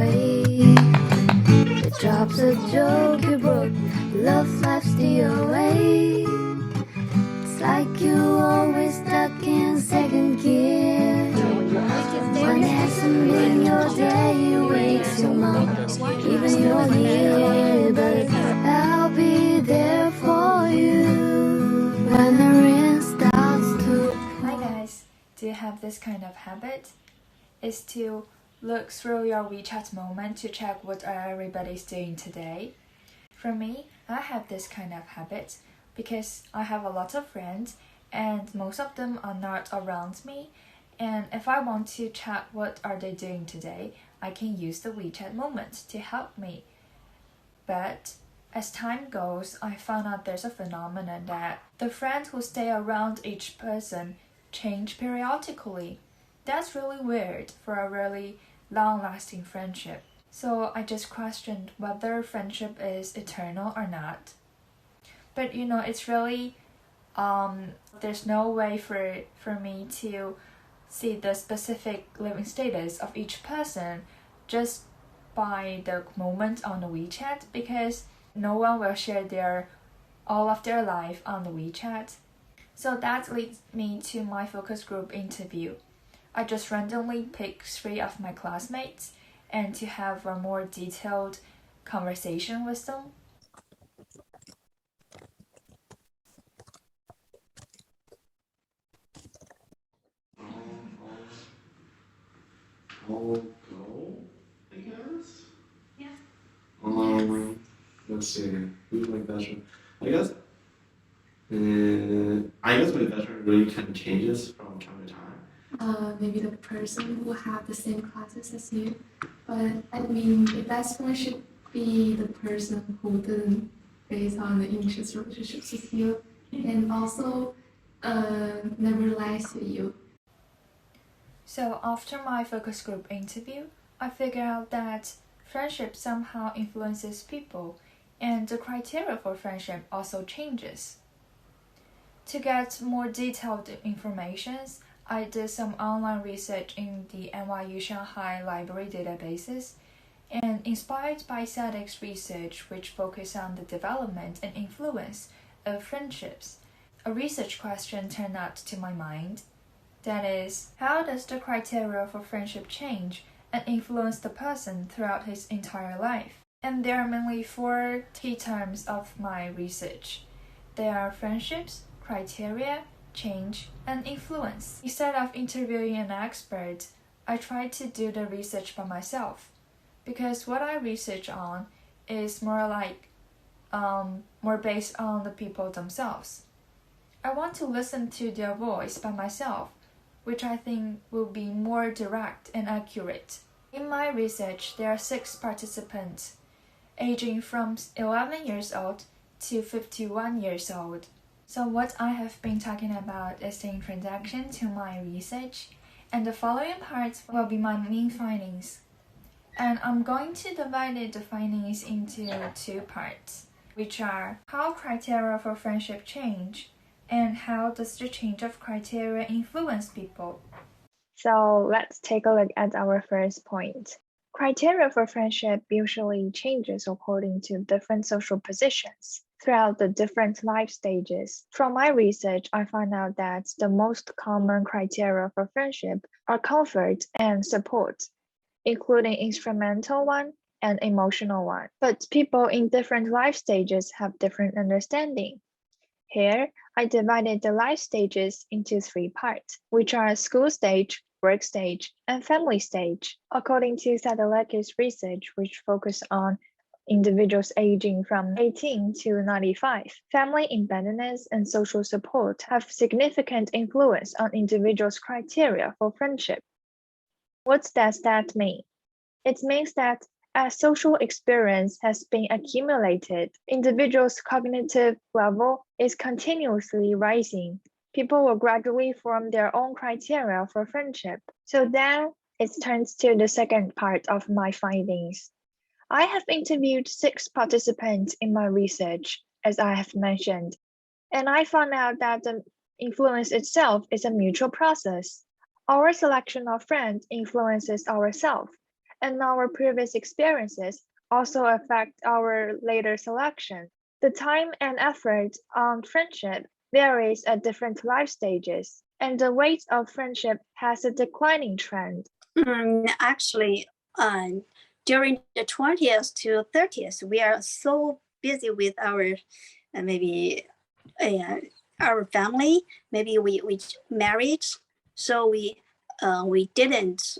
away. The job's a joke you broke, love life's the away. It's like you always stuck in second gear. When it hasn't been your day, you wait too long. Even you're here, but I'll be there for you when the rain starts to. Hi guys, do you have this kind of habit? Is to look through your WeChat moment to check what everybody's doing today. For me, I have this kind of habit because I have a lot of friends and most of them are not around me, and if I want to check what are they doing today, I can use the WeChat moment to help me. But as time goes, I found out there's a phenomenon that the friends who stay around each person change periodically. That's really weird for a really long-lasting friendship. So I just questioned whether friendship is eternal or not. But it's really there's no way for me to see the specific living status of each person just by the moment on the WeChat, because no one will share all of their life on the WeChat. So that leads me to my focus group interview. I just randomly picked 3 of my classmates and to have a more detailed conversation with them. I'll go, I guess. Yeah. Let's see. Who's my best friend? I guess. I guess my best friend really kind of changes from time to time. Maybe the person who have the same classes as you. But I mean, the best friend should be the person who didn't base on the interest relationships with you, and also never lies to you. So after my focus group interview, I figured out that friendship somehow influences people, and the criteria for friendship also changes. To get more detailed information, I did some online research in the NYU Shanghai library databases, and inspired by SADC's research, which focused on the development and influence of friendships, a research question turned out to my mind. That is, how does the criteria for friendship change and influence the person throughout his entire life? And there are mainly 4 key terms of my research. They are friendships, criteria, change, and influence. Instead of interviewing an expert, I tried to do the research by myself, because what I research on is more based on the people themselves. I want to listen to their voice by myself, which I think will be more direct and accurate. In my research, there are 6 participants, aging from 11 years old to 51 years old. So what I have been talking about is the introduction to my research, and the following parts will be my main findings. And I'm going to divide the findings into 2 parts, which are how criteria for friendship change and how does the change of criteria influence people. So let's take a look at our first point. Criteria for friendship usually changes according to different social positions throughout the different life stages. From my research, I found out that the most common criteria for friendship are comfort and support, including instrumental one and emotional one. But people in different life stages have different understanding. Here, I divided the life stages into 3 parts, which are school stage, work stage, and family stage. According to SADC's research, which focused on individuals aging from 18 to 95, family embeddedness and social support have significant influence on individuals' criteria for friendship. What does that mean? It means that as social experience has been accumulated, individuals' cognitive level is continuously rising. People will gradually form their own criteria for friendship. So then it turns to the second part of my findings. I have interviewed 6 participants in my research, as I have mentioned, and I found out that the influence itself is a mutual process. Our selection of friends influences ourselves, and our previous experiences also affect our later selection. The time and effort on friendship varies at different life stages, and the rate of friendship has a declining trend. Actually, during the 20th to 30th, we are so busy with our maybe our family. Maybe we married, so we didn't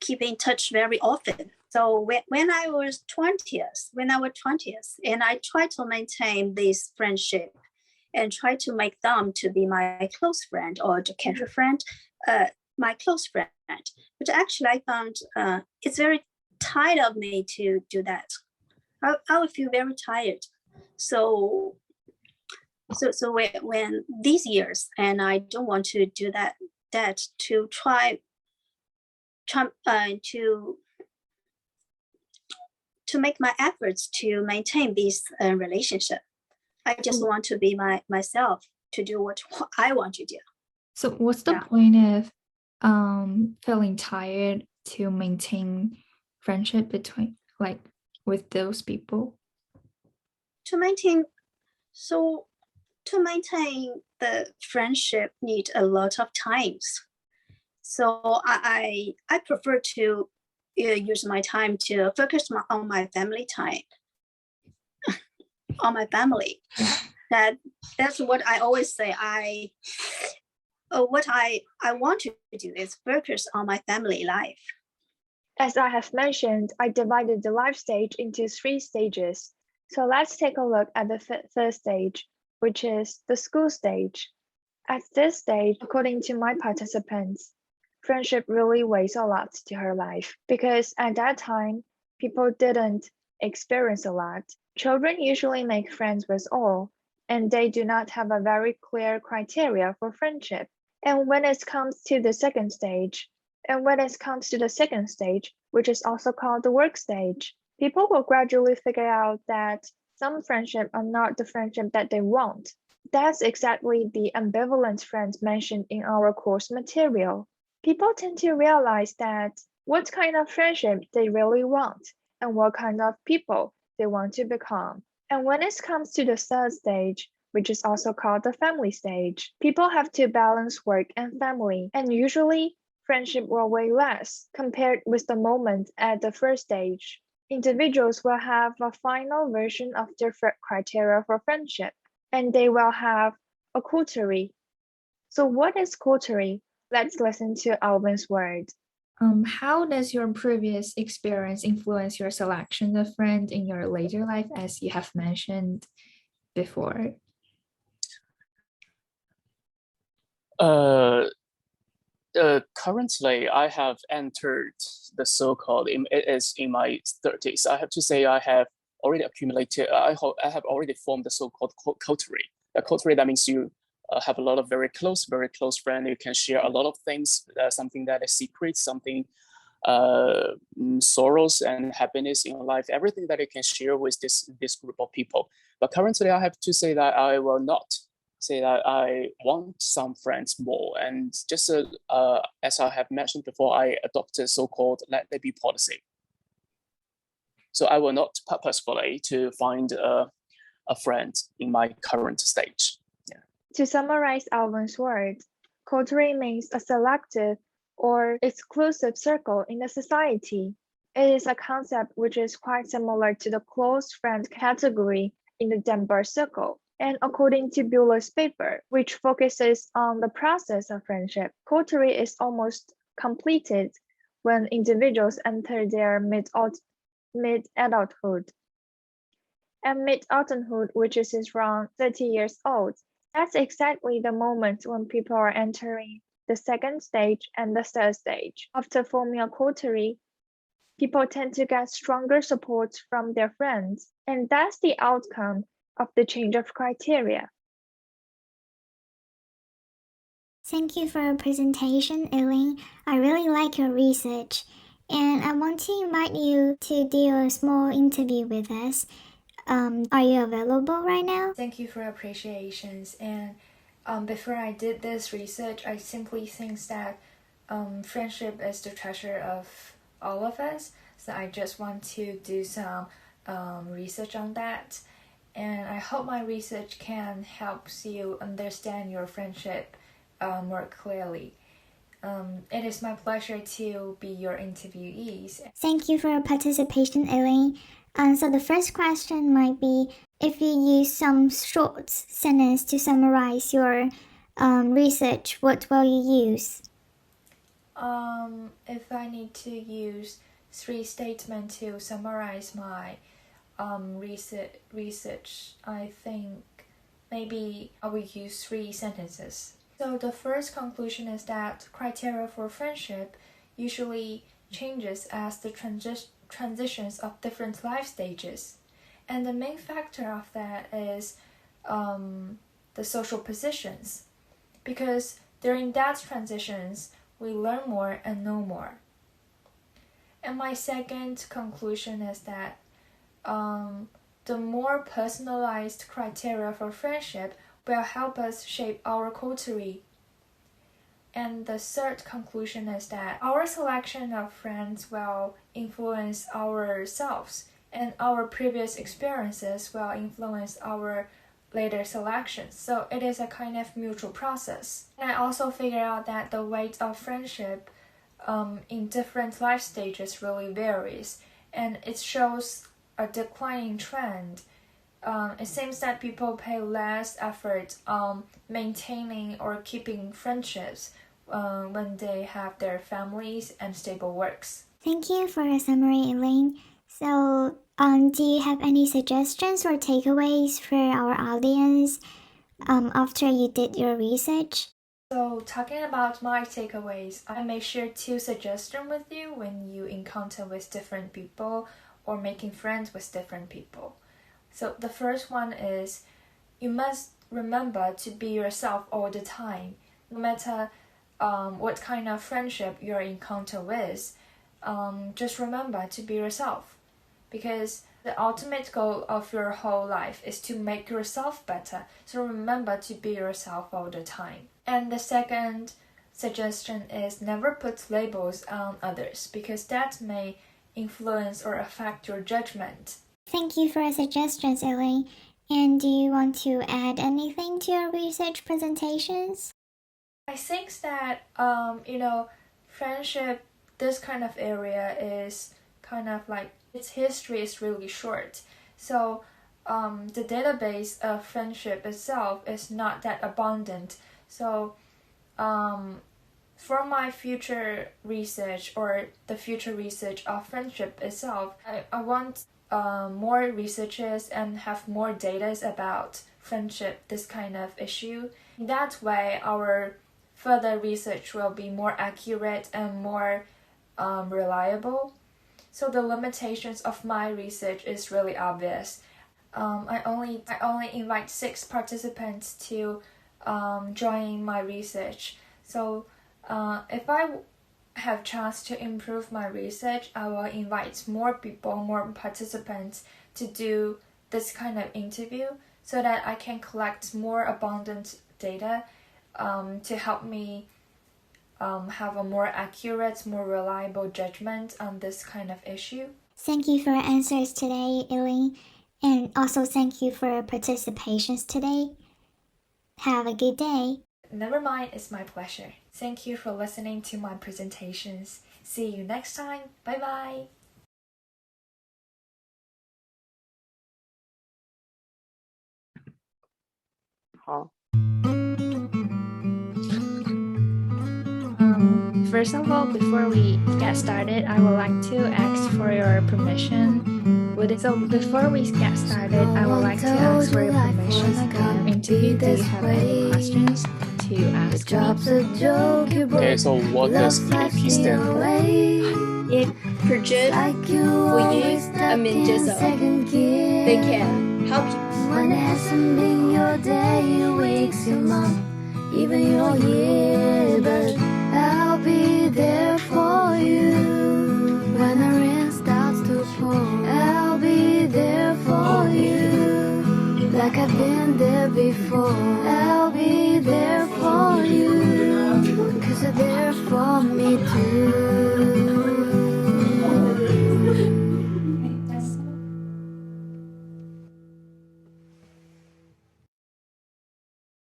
keep in touch very often. So when I was 20th, and I tried to maintain this friendship and try to make them to be my close friend or to casual friend, my close friend. But actually, I found it's very tired of me to do that. I would feel very tired. So when these years, and I don't want to do that to try to make my efforts to maintain this relationship. I just want to be myself, to do what I want to do. So what's the point of feeling tired to maintain friendship between with those people? To maintain the friendship need a lot of times. So I prefer to use my time to focus on my family time, on my family. That's what I always say. What I want to do is focus on my family life. As I have mentioned, I divided the life stage into 3 stages. So let's take a look at the third stage, which is the school stage. At this stage, according to my participants, friendship really weighs a lot to her life because at that time, people didn't experience a lot. Children usually make friends with all, and they do not have a very clear criteria for friendship. And when it comes to the second stage, which is also called the work stage, people will gradually figure out that some friendship are not the friendship that they want. That's exactly the ambivalent friends mentioned in our course material. People tend to realize that what kind of friendship they really want and what kind of people they want to become. And when it comes to the third stage, which is also called the family stage, people have to balance work and family, and usually friendship will weigh less compared with the moment at the first stage. Individuals will have a final version of their criteria for friendship, and they will have a coterie. So what is coterie? Let's listen to Alvin's word. How does your previous experience influence your selection of friends in your later life, as you have mentioned before? Currently, I have entered the so-called, it is in my 30s. I have to say I have already accumulated, I have already formed the so-called coterie. The coterie, that means you have a lot of very close friends. You can share a lot of things, something that is secret, something sorrows and happiness in your life, everything that you can share with this group of people. But currently, I have to say that I will not say that I want some friends more. And just as I have mentioned before, I adopted so-called let there be policy. So I will not purposefully to find a friend in my current stage. Yeah. To summarize Alvin's words, coterie means a selective or exclusive circle in a society. It is a concept which is quite similar to the close friend category in the Denver circle. And according to Bueller's paper, which focuses on the process of friendship, coterie is almost completed when individuals enter their mid-adulthood. And mid-adulthood, which is around 30 years old, that's exactly the moment when people are entering the second stage and the third stage. After forming a coterie, people tend to get stronger support from their friends, and that's the outcome of the change of criteria. Thank you for your presentation, Eileen. I really like your research, and I want to invite you to do a small interview with us. Are you available right now? Thank you for your appreciations. And before I did this research, I simply think that friendship is the treasure of all of us. So I just want to do some research on that. And I hope my research can help you understand your friendship more clearly. It is my pleasure to be your interviewees. Thank you for your participation, Elaine. So the first question might be, if you use some short sentence to summarize your research, what will you use? If I need to use 3 statements to summarize my research, I think maybe I will use 3 sentences. So the first conclusion is that criteria for friendship usually changes as the transitions of different life stages. And the main factor of that is the social positions. Because during that transitions, we learn more and know more. And my second conclusion is that the more personalized criteria for friendship will help us shape our coterie. And the third conclusion is that our selection of friends will influence ourselves, and our previous experiences will influence our later selections. So it is a kind of mutual process. And I also figured out that the weight of friendship in different life stages really varies, and it shows a declining trend. It seems that people pay less effort on maintaining or keeping friendships when they have their families and stable works. Thank you for your summary, Elaine. So, do you have any suggestions or takeaways for our audience after you did your research? So, talking about my takeaways, I may share 2 suggestions with you when you encounter with different people or making friends with different people. So the first one is, you must remember to be yourself all the time, no matter what kind of friendship you're encounter with. Just remember to be yourself, because the ultimate goal of your whole life is to make yourself better. So remember to be yourself all the time. And the second suggestion is, never put labels on others, because that may influence or affect your judgment. Thank you for your suggestions, Elaine. And do you want to add anything to your research presentations? I think that, friendship, this kind of area is kind of like, its history is really short. So the database of friendship itself is not that abundant. So for my future research or the future research of friendship itself, I want more researches and have more data about friendship, this kind of issue. In that way, our further research will be more accurate and more reliable. So the limitations of my research is really obvious. I only invite 6 participants to join my research. So if I have chance to improve my research, I will invite more people, more participants to do this kind of interview, so that I can collect more abundant data to help me have a more accurate, more reliable judgment on this kind of issue. Thank you for your answers today, Elaine. And also thank you for your participations today. Have a good day. Never mind, it's my pleasure. Thank you for listening to my presentations. See you next time. Bye bye. First of all, before we get started, I would like to ask for your permission. So before we get started, I would like to ask for your permission for the interview. Do you have any questions to ask me? Okay, so what does EAP stand for? It project for you, they can help you. When assembling your day, your weeks, your month, even your year, but I'll be there for you. When the rain starts to pour, I'll be there for you. Like I've been there before, I'll be there for you. 'Cause you're there for me too.